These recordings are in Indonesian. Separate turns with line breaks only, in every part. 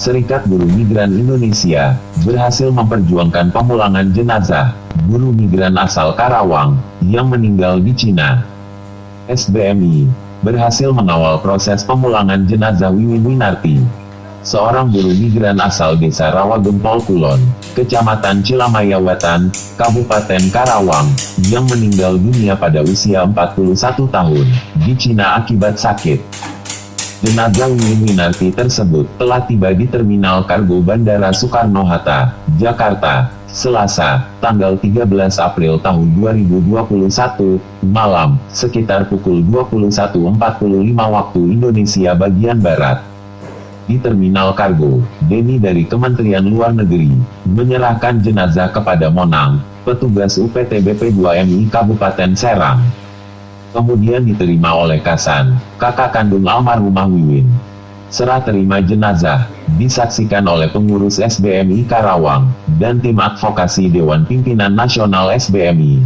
Serikat Buruh Migran Indonesia berhasil memperjuangkan pemulangan jenazah buruh migran asal Karawang yang meninggal di Cina. SBMI berhasil mengawal proses pemulangan jenazah Wiwin Winarti, seorang buruh migran asal Desa Rawagempol Kulon, Kecamatan Cilamaya Wetan, Kabupaten Karawang, yang meninggal dunia pada usia 41 tahun di Cina akibat sakit. Jenazah Wiwin Winarti tersebut telah tiba di Terminal Kargo Bandara Soekarno-Hatta, Jakarta, Selasa, tanggal 13 April tahun 2021, malam, sekitar pukul 21.45 waktu Indonesia bagian Barat. Di Terminal Kargo, Denny dari Kementerian Luar Negeri menyerahkan jenazah kepada Monang, petugas UPTBP 2MI Kabupaten Serang. Kemudian diterima oleh Kasan, kakak kandung almarhumah Wiwin. Serah terima jenazah disaksikan oleh pengurus SBMI Karawang dan tim advokasi Dewan Pimpinan Nasional SBMI.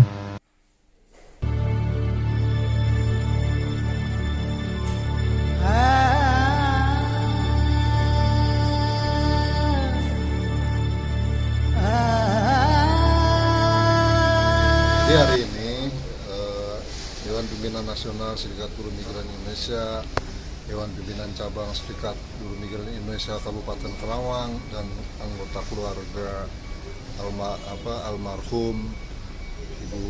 Di hari ini Dewan Pimpinan Nasional Serikat Buruh Migran Indonesia, Dewan Pimpinan Cabang Serikat Buruh Migran Indonesia Kabupaten Karawang, dan anggota keluarga almarhum Ibu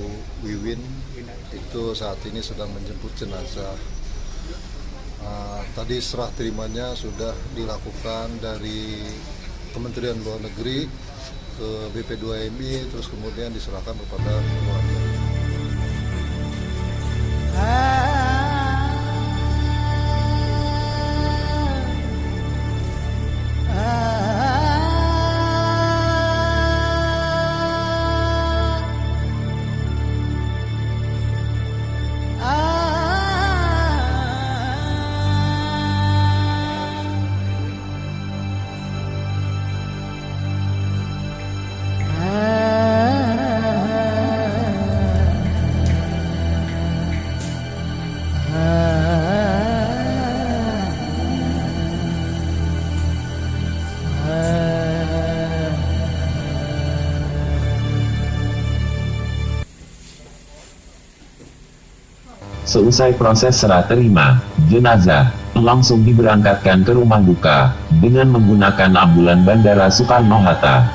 Wiwin itu saat ini sedang menjemput jenazah. Tadi serah terimanya sudah dilakukan dari Kementerian Luar Negeri ke BP2MI, terus kemudian diserahkan kepada keluarga.
Seusai proses serah terima jenazah, langsung diberangkatkan ke rumah duka dengan menggunakan ambulan Bandara Soekarno-Hatta.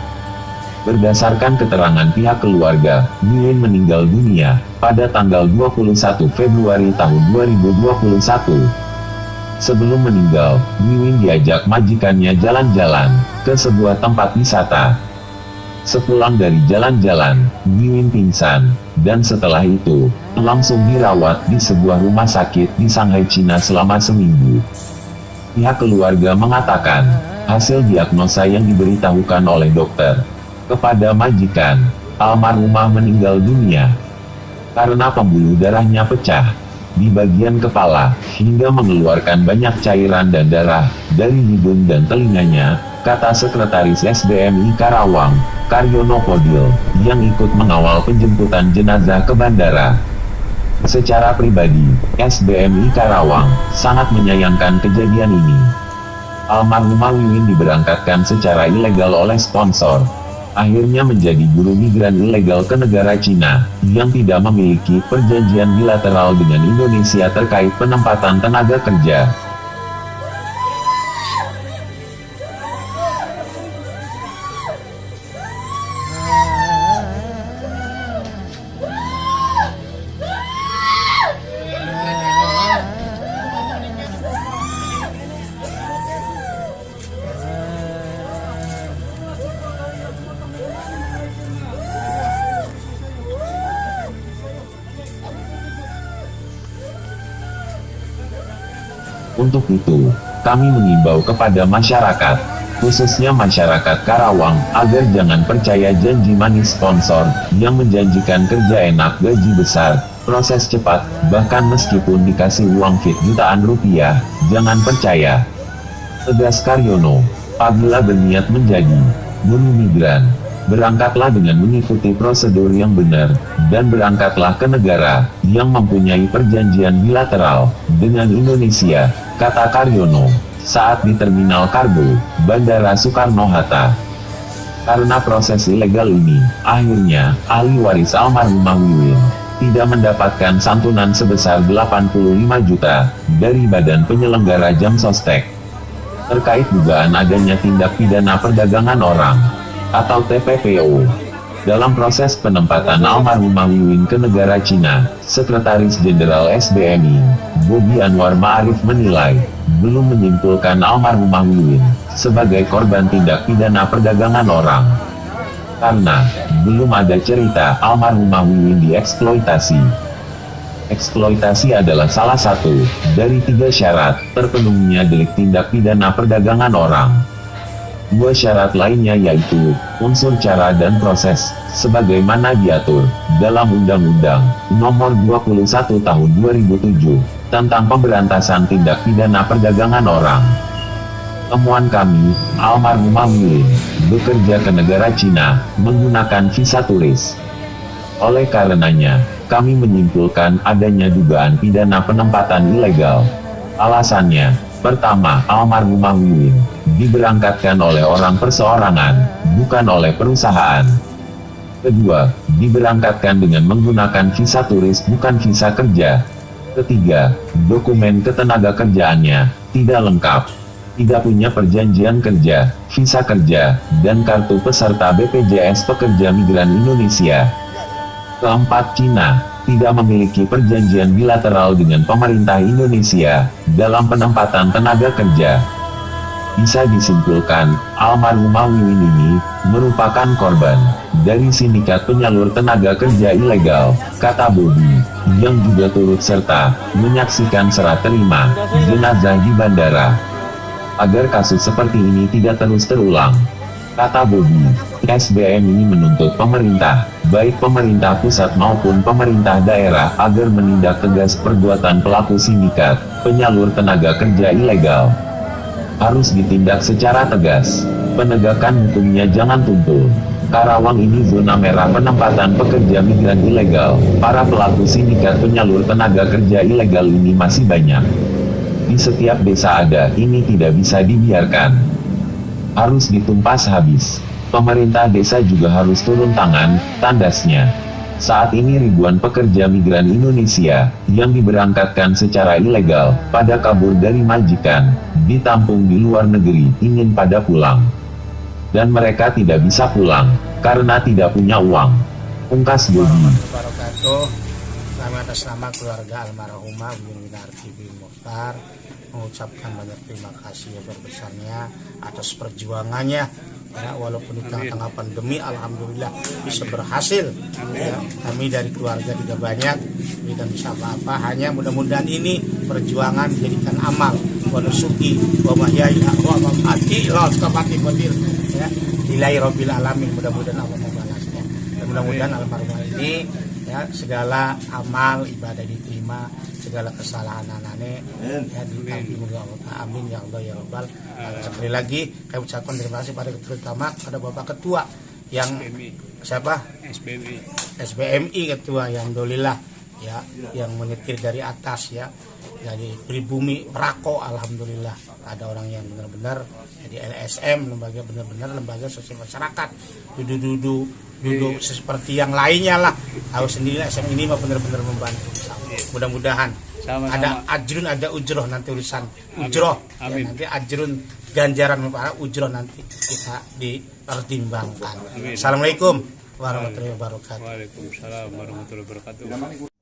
Berdasarkan keterangan pihak keluarga, Wiwin meninggal dunia pada tanggal 21 Februari tahun 2021. Sebelum meninggal, Wiwin diajak majikannya jalan-jalan ke sebuah tempat wisata. Sepulang dari jalan-jalan, Wiwin pingsan, dan setelah itu, langsung dirawat di sebuah rumah sakit di Shanghai, Cina selama seminggu. Pihak keluarga mengatakan, hasil diagnosa yang diberitahukan oleh dokter kepada majikan, almarhumah meninggal dunia karena pembuluh darahnya pecah di bagian kepala, hingga mengeluarkan banyak cairan dan darah dari hidung dan telinganya, kata Sekretaris SBMI Karawang, Karyono Podil, yang ikut mengawal penjemputan jenazah ke bandara. Secara pribadi, SBMI Karawang sangat menyayangkan kejadian ini. Almarhumah Wiwin diberangkatkan secara ilegal oleh sponsor, akhirnya menjadi buruh migran ilegal ke negara Cina, yang tidak memiliki perjanjian bilateral dengan Indonesia terkait penempatan tenaga kerja. Untuk itu, kami mengimbau kepada masyarakat, khususnya masyarakat Karawang, agar jangan percaya janji manis sponsor, yang menjanjikan kerja enak, gaji besar, proses cepat, bahkan meskipun dikasih uang fit jutaan rupiah, jangan percaya. Tegas Karyono, apabila berniat menjadi buruh migran, berangkatlah dengan mengikuti prosedur yang benar, dan berangkatlah ke negara yang mempunyai perjanjian bilateral dengan Indonesia, kata Karyono. saat di Terminal Kargo, Bandara Soekarno-Hatta. Karena proses ilegal ini, akhirnya, ahli waris almarhumah Wiwin tidak mendapatkan santunan sebesar 85 juta dari Badan Penyelenggara Jam Sostek terkait dugaan adanya tindak pidana perdagangan orang atau TPPO. Dalam proses penempatan almarhumah Wiwin ke negara Cina, Sekretaris Jenderal SBMI, Bobi Anwar Ma'arif menilai, belum menyimpulkan almarhumah Wiwin sebagai korban tindak pidana perdagangan orang. Karena, belum ada cerita almarhumah Wiwin dieksploitasi. Eksploitasi adalah salah satu dari 3 syarat terpenuhinya delik tindak pidana perdagangan orang. 2 syarat lainnya yaitu, unsur cara dan proses, sebagaimana diatur dalam Undang-Undang Nomor 21 Tahun 2007, tentang pemberantasan tindak pidana perdagangan orang. Temuan kami, almarhumah Wiwin bekerja ke negara Cina menggunakan visa turis. Oleh karenanya, kami menyimpulkan adanya dugaan pidana penempatan ilegal. Alasannya, pertama, almarhumah Wiwin diberangkatkan oleh orang perseorangan, bukan oleh perusahaan. Kedua, diberangkatkan dengan menggunakan visa turis bukan visa kerja. Ketiga, dokumen ketenaga kerjaannya tidak lengkap. Tidak punya perjanjian kerja, visa kerja, dan kartu peserta BPJS Pekerja Migran Indonesia. Keempat, Cina tidak memiliki perjanjian bilateral dengan pemerintah Indonesia dalam penempatan tenaga kerja. Bisa disimpulkan, almarhumah Wiwin ini merupakan korban dari sindikat penyalur tenaga kerja ilegal, kata Bobi, yang juga turut serta menyaksikan serah terima jenazah di bandara. Agar kasus seperti ini tidak terus terulang, kata Bobi, SBMI menuntut pemerintah, baik pemerintah pusat maupun pemerintah daerah, agar menindak tegas perbuatan pelaku sindikat penyalur tenaga kerja ilegal. Harus ditindak secara tegas. Penegakan hukumnya jangan tumpul. Karawang ini zona merah penempatan pekerja migran ilegal. Para pelaku sindikat penyalur tenaga kerja ilegal ini masih banyak. Di setiap desa ada, ini tidak bisa dibiarkan. Harus ditumpas habis. Pemerintah desa juga harus turun tangan, tandasnya. Saat ini ribuan pekerja migran Indonesia, yang diberangkatkan secara ilegal, pada kabur dari majikan, ditampung di luar negeri, ingin pada pulang. Dan mereka tidak bisa pulang, karena tidak punya uang. Ungkas Bobi.
Kami atas nama keluarga almarhumah Wiwin Winarti bin Muchtar mengucapkan banyak terima kasih sebesar-besarnya atas perjuangannya. Ya, walaupun di tengah-tengah pandemi, alhamdulillah bisa berhasil. Ya, kami dari keluarga tidak banyak, tidak bisa apa-apa. Hanya mudah-mudahan ini perjuangan dijadikan amal. Wa nusuki wa mahyaya wa mamati la taqati qadir. Ya, lillahi rabbil alamin. Mudah-mudahan Allah membalasnya. Dan mudah-mudahan almarhumah ini, ya, segala amal ibadah diterima, segala kesalahan anane ya ditampung oleh Allah. Amin ya Allah ya Rabbal. Sekali lagi kami ucapkan terima kasih pada terutama pada Bapak Ketua yang SBMI. Siapa? SBMI Ketua yang alhamdulillah ya, yang menyetir dari atas ya, dari pribumi Prako, alhamdulillah ada orang yang benar-benar jadi LSM, lembaga benar-benar lembaga sosial masyarakat, duduk seperti yang lainnya lah. Tahu sendiri SM ini mah benar-benar membantu. Mudah-mudahan ada ajrun, ada ujroh, nanti urusan ujroh ya, nanti ajrun ganjaran para ujroh nanti kita dipertimbangkan. Assalamualaikum warahmatullahi wabarakatuh.
Waalaikumsalam warahmatullahi wabarakatuh.